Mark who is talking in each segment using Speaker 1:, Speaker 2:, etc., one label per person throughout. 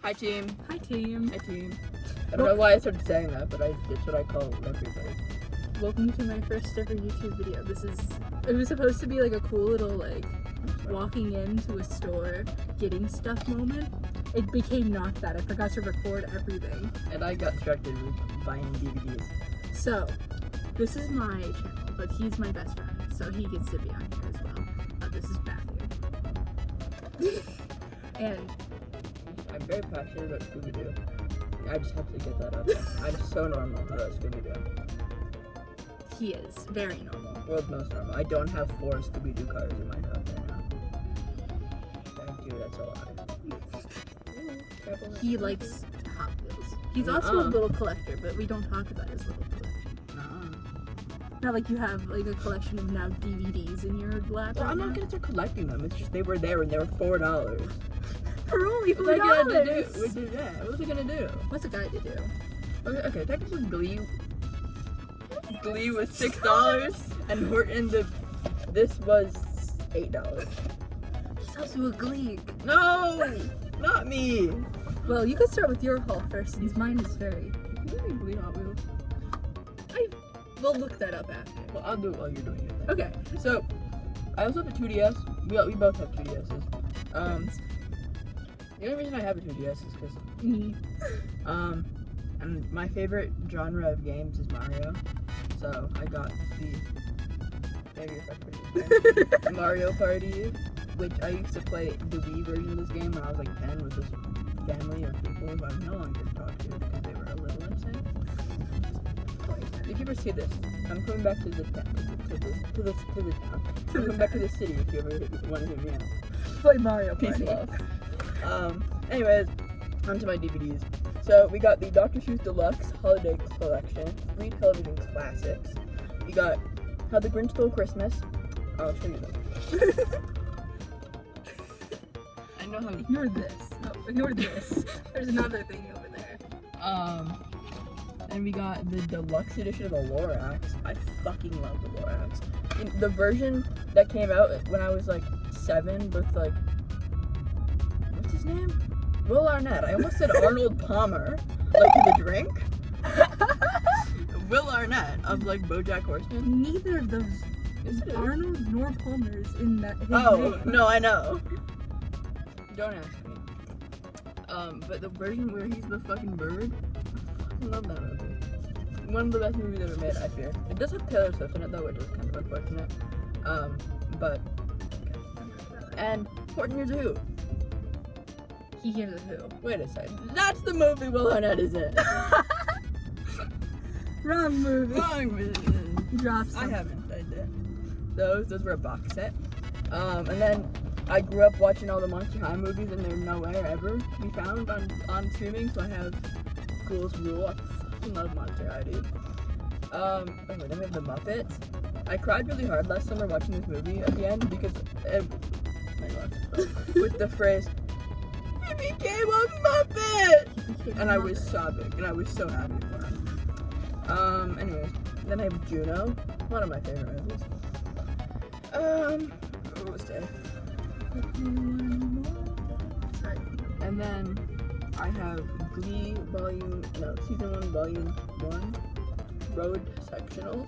Speaker 1: Hi team.
Speaker 2: Hi team.
Speaker 1: Hi team. I don't know why I started saying that, but it's what I call everybody.
Speaker 2: Welcome to my first ever YouTube video. It was supposed to be like a cool little like walking into a store, getting stuff moment. It became not that. I forgot to record everything.
Speaker 1: And I got distracted with buying DVDs.
Speaker 2: So, this is my channel, but he's my best friend, so he gets to be on here as well. This is Matthew. And
Speaker 1: I'm very passionate about Scooby-Doo. I just have to get that out there. I'm so normal about Scooby-Doo.
Speaker 2: he is very normal.
Speaker 1: World's most normal. I don't have 4 Scooby-Doo cars in my house right now. Thank you, that's a lie.
Speaker 2: He likes Hot Wheels. He's also a little collector, but we don't talk about his little collection. Not like you have like a collection of now DVDs in your lap.
Speaker 1: Well,
Speaker 2: right
Speaker 1: I'm
Speaker 2: now.
Speaker 1: not gonna start collecting them. It's just they were there and they were $4.
Speaker 2: For only $4.
Speaker 1: What was I gonna do? What was I gonna do?
Speaker 2: What's a guy to do?
Speaker 1: Okay, technically Glee was $6 and Horton this was $8.
Speaker 2: He's also a Gleek.
Speaker 1: No, not me.
Speaker 2: Well, you could start with your haul first, since mine is very.
Speaker 1: Glee Hot Wheels.
Speaker 2: We'll look that up after.
Speaker 1: Well, I'll do it while you're doing it. Then.
Speaker 2: Okay.
Speaker 1: So, I also have a 2DS. We both have 2DSs. The only reason I have a 2DS is because and my favorite genre of games is Mario. So I got the Mario Party, which I used to play the Wii version of this game when I was like 10 with this family of people who I'm no longer talk to because they were a little insane. If you ever see this, I'm coming back to the town. I'm coming back to the city if you ever want to hit me out.
Speaker 2: Play Mario
Speaker 1: Peace
Speaker 2: Party.
Speaker 1: love. Anyways, onto my DVDs. So we got the Dr. Seuss Deluxe Holiday Collection, 3 television classics. We got How the Grinch Stole Christmas. I'll show you them. I know how.
Speaker 2: Ignore this. No, ignore this. There's another thing over there.
Speaker 1: And we got the deluxe edition of the Lorax. I fucking love the Lorax. The version that came out when I was like 7 with like, what's his name? Will Arnett. I almost said Arnold Palmer, like the drink. Will Arnett of like BoJack Horseman.
Speaker 2: Neither of those is Arnold nor Palmer's in that. His name.
Speaker 1: No, I know. Don't ask me. But the version where he's the fucking bird, I love that movie. One of the best movies ever made, I fear. It does have Taylor Swift in it though, which is kind of unfortunate. But and Horton Hears a Who.
Speaker 2: He hears a who.
Speaker 1: Wait a second. That's the movie Will Arnett is in.
Speaker 2: Wrong movie.
Speaker 1: Wrong movie.
Speaker 2: Drops.
Speaker 1: I haven't said that. Those were a box set. And then I grew up watching all the Monster High movies and they're nowhere ever to be found on streaming, so I have Ghouls Rule. I fucking love Monster High, dude. Then we have the Muppets. I cried really hard last summer watching this movie at the end because with the phrase, "He became a Muppet!" And I was sobbing, and I was so happy for him. Anyways, then I have Juno, one of my favorite movies. What was that? And then I have Glee Season 1, Volume 1, Road Sectionals.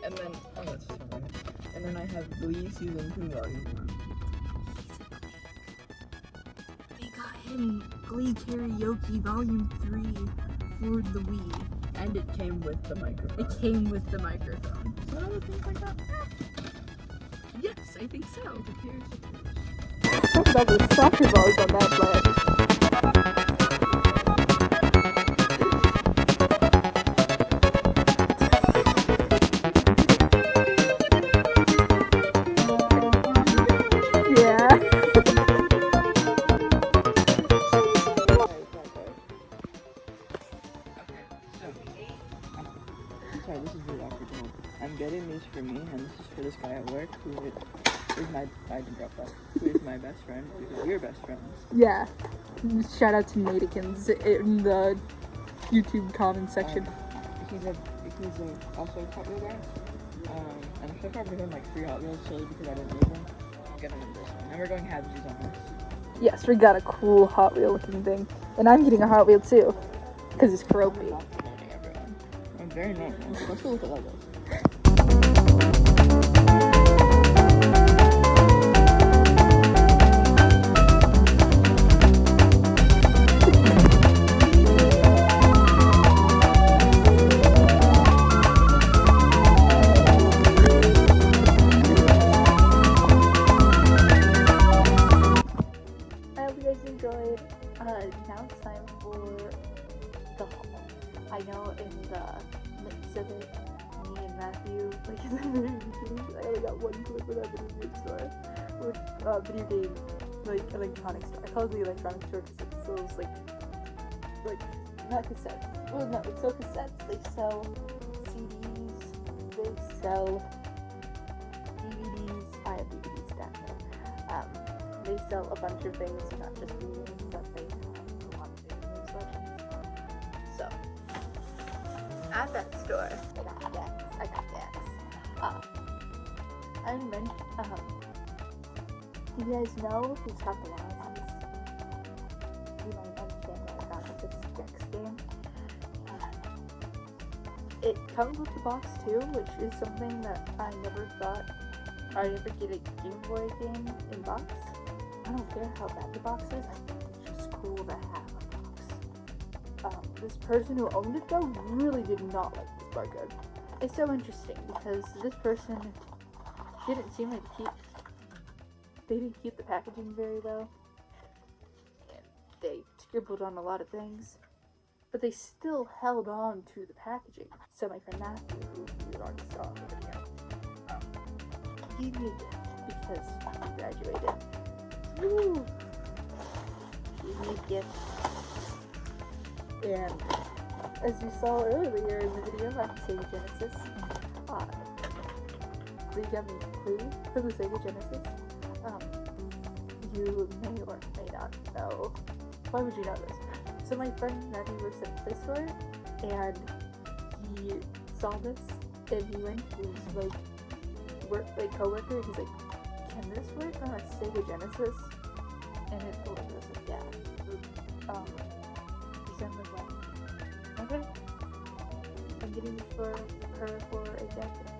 Speaker 1: And then, that's so weird. And then I have Glee Season 2, Volume 1.
Speaker 2: They got him Glee Karaoke Volume 3 for the Wii.
Speaker 1: And it came with the microphone.
Speaker 2: It came with the microphone.
Speaker 1: So other things like that?
Speaker 2: Yes, I think so.
Speaker 3: Talk about those soccer balls on that play.
Speaker 1: Sorry, this is really awkward to hold. I'm getting these for me, and this is for this guy at work who is my, I didn't drop that, who is my best friend, because we're best friends.
Speaker 2: Yeah. Shout out to Natikins in the YouTube comment section.
Speaker 1: He's also a Hot Wheel guy, and so far I've given him like 3 Hot Wheels solely because I didn't need them. Get him this one, and we're going halvesies on this.
Speaker 2: Yes, we got a cool Hot Wheel looking thing. And I'm getting a Hot Wheel too. Because it's
Speaker 1: I'm
Speaker 2: Keroppi.
Speaker 1: not promoting everyone. I'm very normal. Let's go look at Legos.
Speaker 3: I hope you guys enjoyed. Now it's time for the haul. I know in the midst of it, me and Matthew, like in the very beginning, I only got one clip of that video game store, which video game, like electronic store. I call it the electronic store because it sells like not cassettes. Well, no, it sells cassettes. They sell CDs. They sell DVDs. I have DVDs down here. They sell a bunch of things, not just video games, but they have a lot of video game selections. So, at that store, I got decks. I mentioned, you guys know who's got the license? You might understand why I got this decks game. It comes with the box too, which is something that I never thought I'd ever get a Game Boy game in box. I don't care how bad the box is, I think it's just cool to have a box. This person who owned it though really did not like this barcode. It's so interesting because this person didn't seem like they didn't keep the packaging very well. And they scribbled on a lot of things. But they still held on to the packaging. So my friend Matthew, who you already saw in the video, gave me a gift because he graduated. Woo! Gave me a gift. And as you saw earlier in the video on Sega Genesis, they got me Clue for the Sega Genesis. You may or may not know. Why would you know this? So my friend Matthew works at the Play Store, and he saw this, and he went to his coworker, and he's like, "Can this work on a Sega Genesis?" And it was like, "Yeah." He said was like, "Okay, I'm getting this for her for a decade."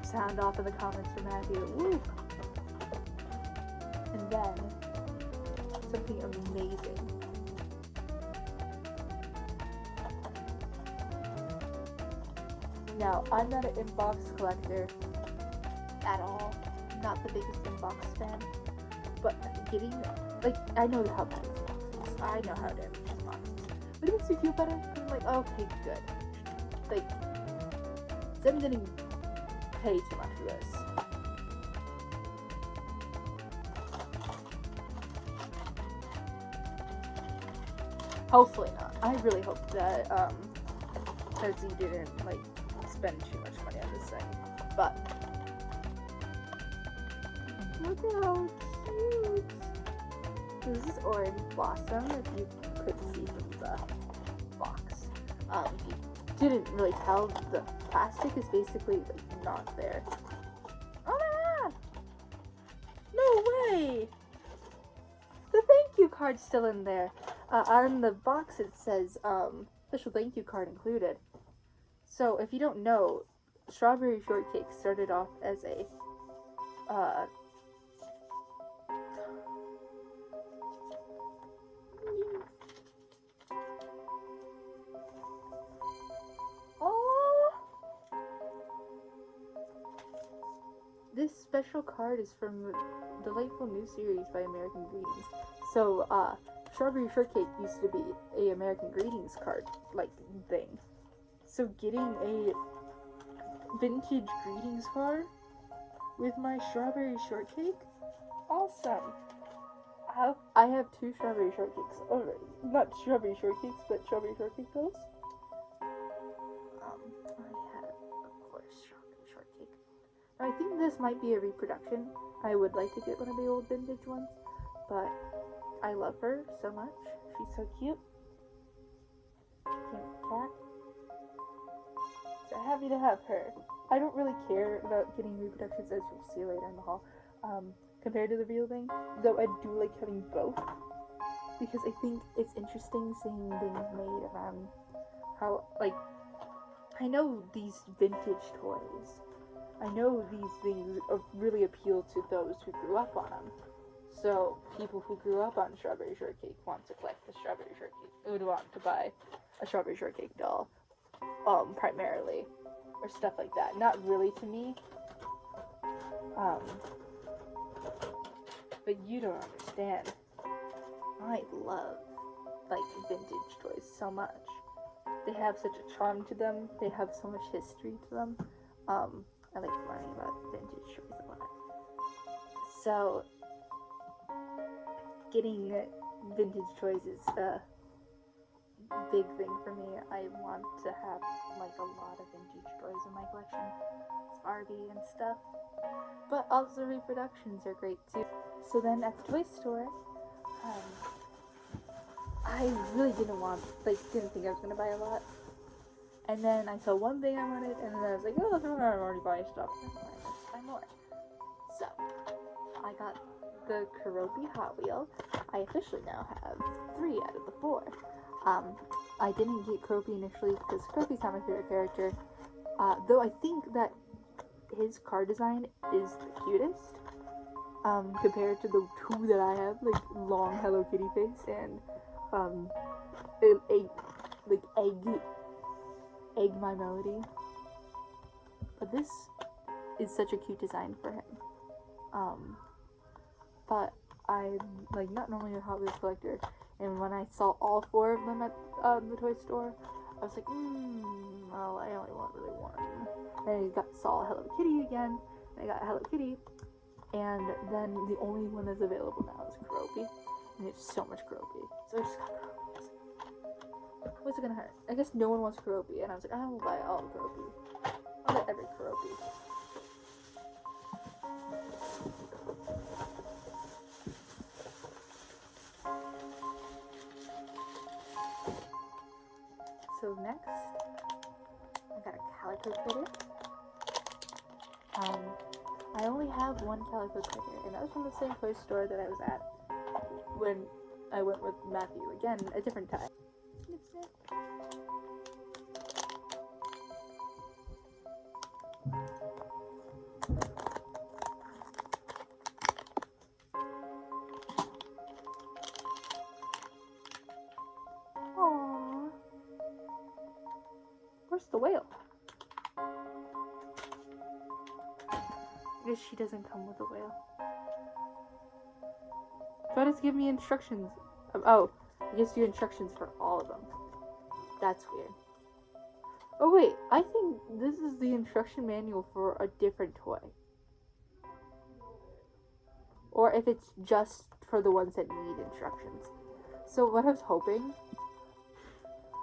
Speaker 3: Sound off in the comments for Matthew. Woo! And then something amazing. Now, I'm not an inbox collector at all. Not the biggest inbox fan. But getting, I know how bad this box is. I know how damaged this box is. But it makes me feel better. I'm like, okay, good. So I'm getting paid too much for this. Hopefully not. I really hope that, because he didn't, spend too much money on this thing. But, look at how cute! This is Orange Blossom, if you could see from the box. If you didn't really tell, the plastic is basically, not there. Oh my god! No way! The thank you card's still in there. On the box it says, special thank you card included. So, if you don't know, Strawberry Shortcake started off as a, this special card is from the Delightful New Series by American Greetings. So, Strawberry Shortcake used to be a American Greetings card, thing. So getting a vintage greetings card with my Strawberry Shortcake? Awesome! I have 2 Strawberry Shortcakes already. Not Strawberry Shortcakes, but Strawberry Shortcake pills. I have, of course, Strawberry Shortcake. I think this might be a reproduction. I would like to get one of the old vintage ones, but I love her so much. She's so cute. Cute cat. So happy to have her. I don't really care about getting reproductions, as you'll see later in the haul, compared to the real thing. Though I do like having both, because I think it's interesting seeing things made around how, like, I know these vintage toys. I know these things really appeal to those who grew up on them. So people who grew up on strawberry shortcake want to collect the strawberry shortcake. Would want to buy a strawberry shortcake doll, primarily, or stuff like that. Not really to me. But you don't understand. I love, like, vintage toys so much. They have such a charm to them. They have so much history to them. I like learning about vintage toys a lot. So, getting vintage toys is a big thing for me. I want to have, like, a lot of vintage toys in my collection. It's Barbie and stuff. But also reproductions are great too. So then at the toy store, I really didn't think I was gonna buy a lot. And then I saw one thing I wanted, and then I was like, oh, I'm already buying stuff. Let's buy more. So, I got the Keroppi Hot Wheel. I officially now have 3 out of the 4. I didn't get Keroppi initially because Keroppi's not my favorite character. Though I think that his car design is the cutest. Compared to the 2 that I have, like long Hello Kitty face and egg my melody. But this is such a cute design for him. But I'm like not normally a Hot Wheels collector, and when I saw all 4 of them at the toy store, I was like, well, I only want really one. And I saw Hello Kitty again, and I got Hello Kitty. And then the only one that's available now is Keroppi. And there's so much Keroppi. So I just got Keroppi. What's it gonna hurt? I guess no one wants Keroppi. And I was like, I will buy all Keroppi. I'll get every Keroppi. So next, I got a Calico Critter. I only have one Calico Critter, and that was from the same toy store that I was at when I went with Matthew. Again, a different time. Snip, snip. Aww. Where's the whale? I guess she doesn't come with a whale. So does give me instructions. Oh, it gives you instructions for all of them. That's weird. Oh wait, I think this is the instruction manual for a different toy. Or if it's just for the ones that need instructions. So what I was hoping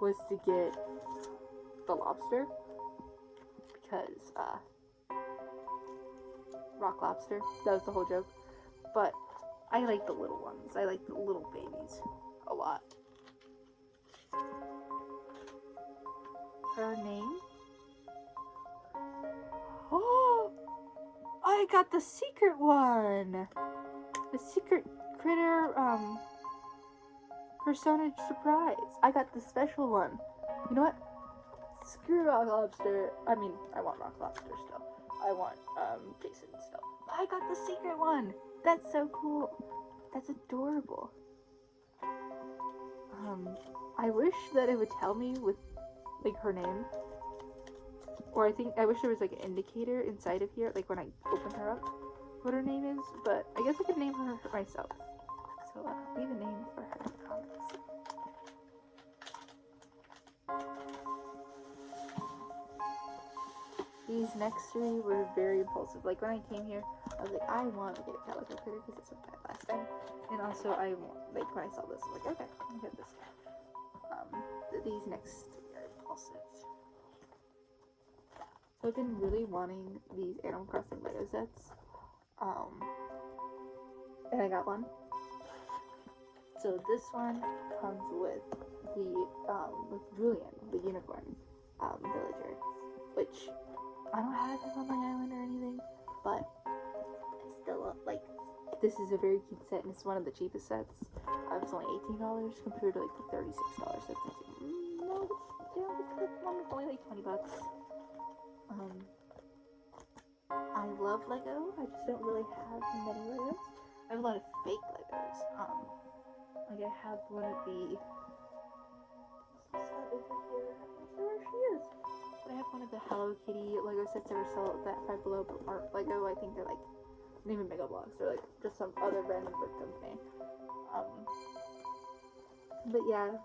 Speaker 3: was to get the lobster. Because, rock lobster. That was the whole joke. But I like the little ones. I like the little babies a lot. Her name? Oh! I got the secret one! The secret critter, Persona Surprise. I got the special one. You know what? Screw Rock Lobster. I mean, I want Rock Lobster still. I want, Jason still. I got the secret one! That's so cool. That's adorable. I wish that it would tell me with, like, her name. Or I wish there was, like, an indicator inside of here, like, when I open her up, what her name is. But I guess I could name her myself. So, leave a name for her in the comments. These next 3 were very impulsive. Like, when I came here, I was like, I want to get a Calico Critter because that's what I got last time. And also, like, when I saw this, I was like, okay, I'll get this. These next 3 are impulsive. So I've been really wanting these Animal Crossing Lego sets. And I got one. So this one comes with the, with Julian, the unicorn, villager. Which I don't have him on my island or anything, but I still like. This is a very cute set, and it's one of the cheapest sets. It's only $18 compared to like the $36 sets. No, yeah, this one was only like $20. I love Lego. I just don't really have many Legos. I have a lot of fake Legos. Like I have one of the. Set over here. I'm not sure where she is. But I have one of the Hello Kitty Lego sets that are sold at Five Below Art Lego. I think they're like not even Mega Bloks. They're like just some other random brick company. But yeah,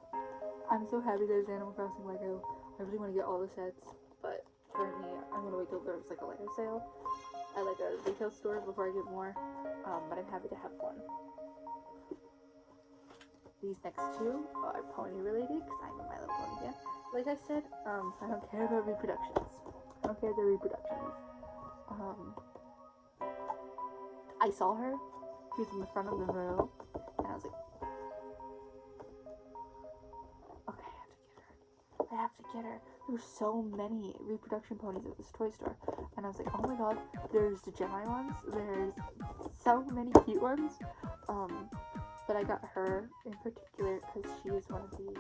Speaker 3: I'm so happy there's Animal Crossing Lego. I really want to get all the sets, but currently I'm gonna wait till there's like a Lego sale at like a retail store before I get more. But I'm happy to have one. These next two are pony related because I'm a My Little Pony fan. Like I said, I don't care about reproductions. I don't care about reproductions. I saw her. She was in the front of the row, and I was like, okay, I have to get her. There were so many reproduction ponies at this toy store, and I was like, oh my god, there's the Gemini ones. There's so many cute ones. But I got her in particular because she is one of the,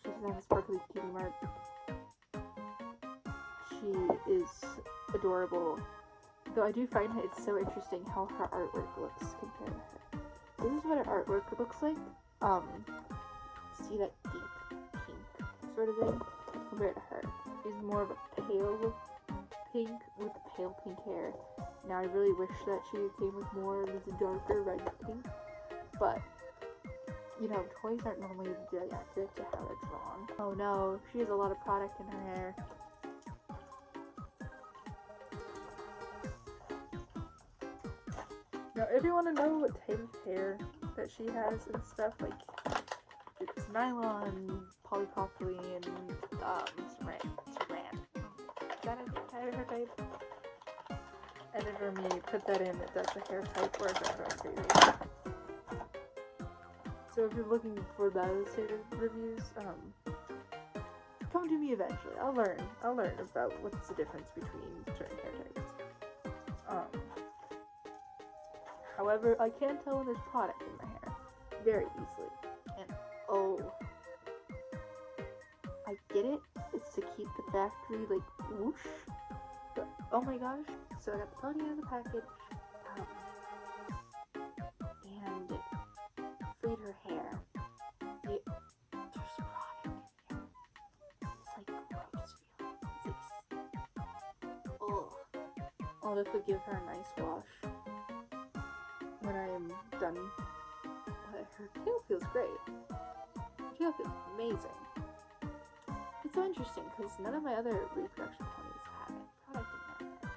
Speaker 3: she doesn't have a sparkly cutie mark. She is adorable. Though I do find it's so interesting how her artwork looks compared to her. This is what her artwork looks like. See that deep pink sort of thing compared to her. She's more of a pale pink with pale pink hair. Now I really wish that she came with more of this darker red pink, but you know, toys aren't normally very accurate to how they're drawn. Oh no, she has a lot of product in her hair. Now if you want to know what type of hair that she has and stuff, like it's nylon, polypropylene, saran. Is that a hair type? Editor me put that in if that's a hair type or if that's crazy. So if you're looking for those sort of reviews, come to me eventually. I'll learn about what's the difference between certain hair types. However, I can tell when there's product in my hair very easily. And oh, I get it. It's to keep the factory like whoosh. But oh my gosh. So I got the pony out of the package, and freed her hair. There's product in here. It's like gross feeling. It's like, ugh. I'll have to give her a nice wash when I am done. But her tail feels great. Her tail feels amazing. It's so interesting because none of my other reproduction ponies have any product in their hair.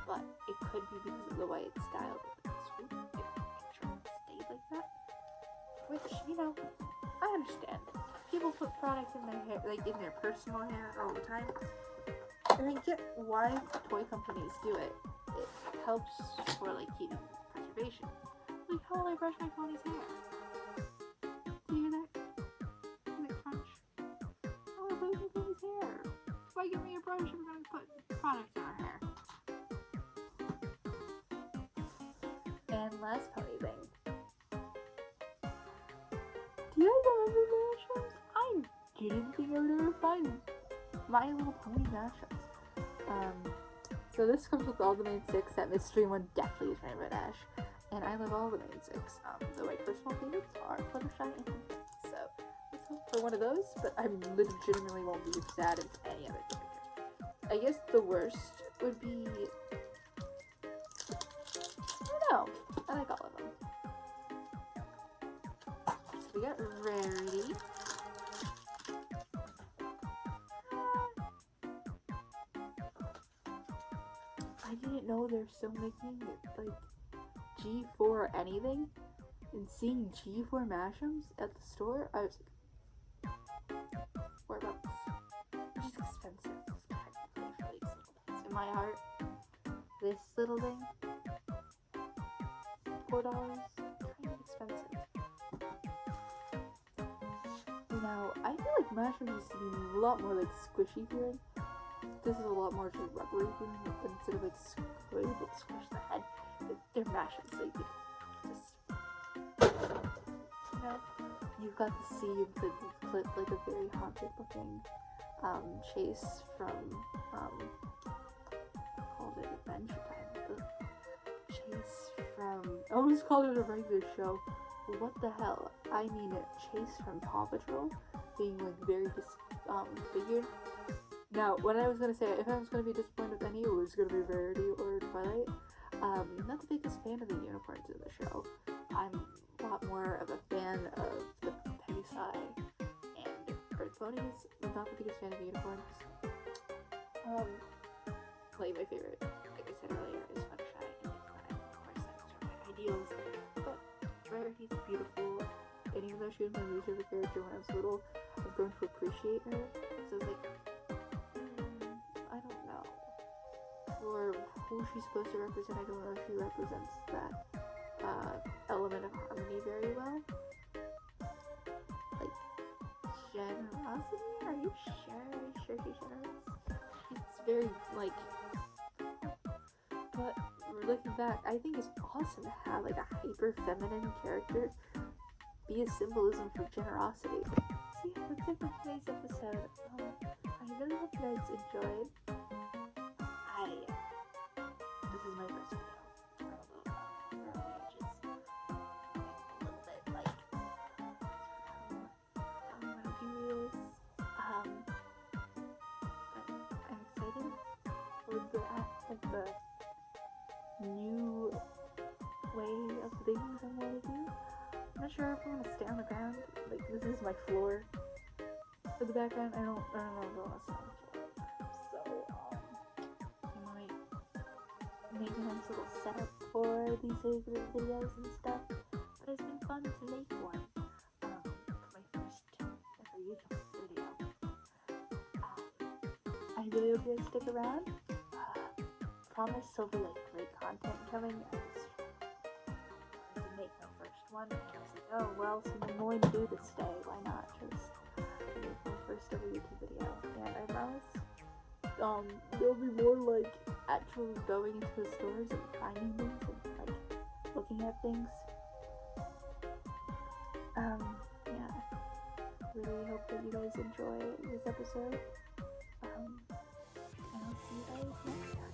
Speaker 3: But it could be because of the way it's styled with the swoop. They want to make sure it stayed like that. Which, you know, I understand. People put products in their hair, like in their personal hair all the time. And I get why toy companies do it. It helps for like keeping preservation. Like how will I brush my pony's hair? Do you hear that? Hear that crunch? How will I brush my pony's hair? Why give me a brush if we're gonna put products in our hair? And last pony thing. Do you guys remember mashups? I didn't think I would ever find My Little Pony mashups. So this comes with all the main six. That mystery one definitely is Rainbow Dash. And I love all the main six. Though my personal favorites are Fluttershy and Infant. So let's hope for one of those, but I legitimately won't be as sad as any other character. I guess the worst would be, I don't know. I like all of them. So we got Rarity. I didn't know they're still making like G4 or anything. And seeing G4 mashups at the store, I was like, $4. Which is expensive. It's technically for these little things. In my heart, this little thing, $4, kind of expensive. Now, I feel like mashups used to be a lot more like squishy feeling. this is a lot more just rubbery instead of like able to squish the head. They're mashing, so you can just, you know, you've got to see the clip like a very haunted looking chase from I called it Adventure Time. The chase from I almost called it a regular show. What the hell? I mean chase from Paw Patrol being like very disfigured. Now, what I was gonna say, if I was gonna be disappointed with any, it was gonna be Rarity or Twilight. Not the biggest fan of the unicorns in the show. I'm a lot more of a fan of the Pegasi and Earth Ponies. I'm not the biggest fan of unicorns. Like my favorite, like I said earlier, is Fluttershy and Unicorn. Of course, that's sort of my ideals. But Rarity's beautiful, and even though she was my least favorite character when I was little, I've grown to appreciate her. So it's like, I don't know. For who she's supposed to represent, I don't know if she represents that element of harmony very well. Like, generosity? Are you sure? Are you sure she's generous? It's very, like, but looking back, I think it's awesome to have, like, a hyper-feminine character be a symbolism for generosity. So yeah, that's it for today's episode. I really hope you guys enjoyed. This is my first video. Around the edges. A little bit like, how do I do this? But I'm excited for the new way of things I want to do. I'm not sure if I want to stay on the ground. Like, this is my floor. For the background, I don't know if I want to stay on the floor. So, I might make a nice little setup for these videos and stuff. But it's been fun to make one. My first ever YouTube video. I really hope you guys stick around. Promise there'll be like great content coming. I just wanted to make my first one. And I was like, oh well, since I'm going to do this today, why not just make my first ever YouTube video? And I promise there'll be more like actual going into the stores and finding things and like looking at things. Yeah. Really hope that you guys enjoy this episode. And I'll see you guys next time.